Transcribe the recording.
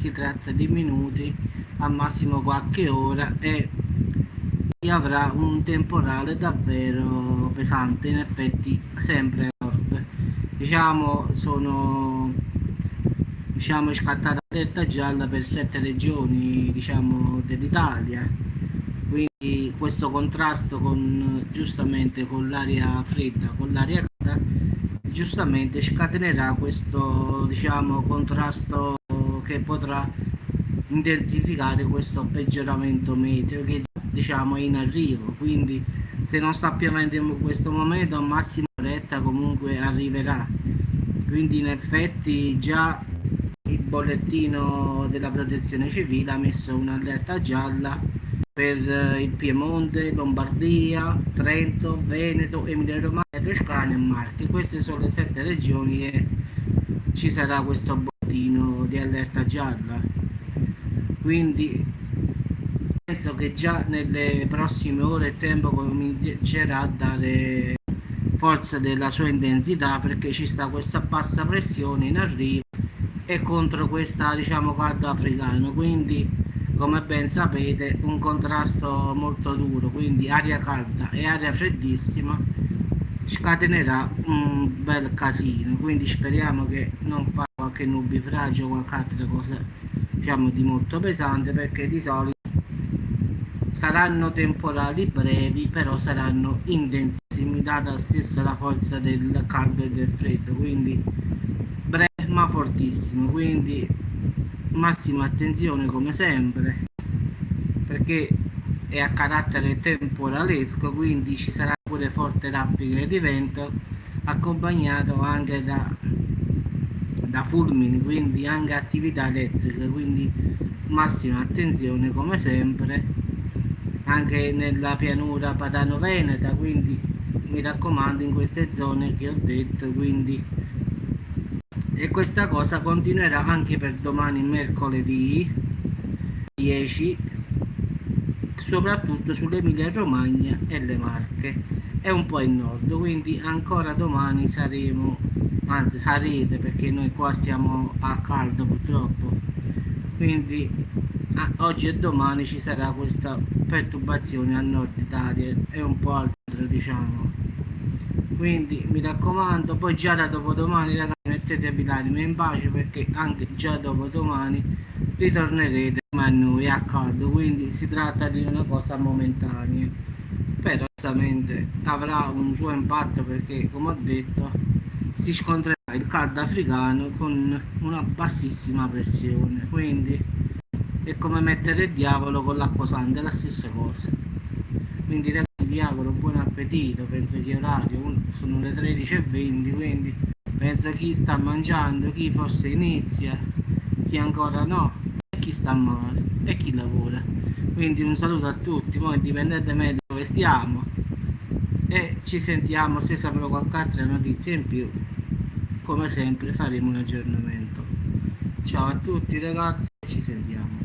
si tratta di minuti, al massimo qualche ora, e avrà un temporale davvero pesante, in effetti sempre a nord. È scattata allerta gialla per 7 regioni, dell'Italia. Quindi questo contrasto giustamente con l'aria fredda, con l'aria calda, giustamente scatenerà questo, contrasto che potrà intensificare questo peggioramento meteo che è in arrivo. Quindi se non sta piovendo in questo momento, a massima retta comunque arriverà. Quindi in effetti già il bollettino della protezione civile ha messo un'allerta gialla per il Piemonte, Lombardia, Trento, Veneto, Emilia Romagna, Toscana e Marche. Queste sono le 7 regioni che ci sarà questo bollettino di allerta gialla. Quindi penso che già nelle prossime ore il tempo comincerà a dare forza della sua intensità, perché ci sta questa bassa pressione in arrivo e contro questa caldo africano, quindi come ben sapete un contrasto molto duro, quindi aria calda e aria freddissima scatenerà un bel casino. Quindi speriamo che non fa qualche nubifragio o qualche altra cosa di molto pesante, perché di solito saranno temporali brevi, però saranno intensissimi, data stessa la forza del caldo e del freddo, quindi breve ma fortissimo. Quindi massima attenzione come sempre, perché è a carattere temporalesco, quindi ci sarà pure forte raffica di vento accompagnato anche da fulmini, quindi anche attività elettriche, quindi massima attenzione come sempre anche nella pianura padano-veneta. Quindi mi raccomando, in queste zone che ho detto. Quindi, e questa cosa continuerà anche per domani mercoledì 10, soprattutto sull'Emilia Romagna e le Marche e un po' in nord. Quindi ancora domani saremo, anzi sarete, perché noi qua stiamo a caldo purtroppo, quindi oggi e domani ci sarà questa perturbazione al nord Italia e un po' al centro. Quindi mi raccomando, poi già da dopodomani ragazzi mettetevi l'anima in pace, perché anche già dopodomani ritornerete come a noi a caldo. Quindi si tratta di una cosa momentanea, però giustamente avrà un suo impatto, perché come ho detto si scontrerà il caldo africano con una bassissima pressione. Quindi è come mettere il diavolo con l'acquasante, è la stessa cosa. Quindi ragazzi vi auguro buon appetito. Penso che orario sono le 13:20, quindi penso chi sta mangiando, chi forse inizia, chi ancora no, e chi sta male e chi lavora. Quindi un saluto a tutti, poi indipendentemente da dove stiamo, e ci sentiamo. Se saprò qualche altra notizia in più, come sempre faremo un aggiornamento. Ciao a tutti ragazzi, ci sentiamo.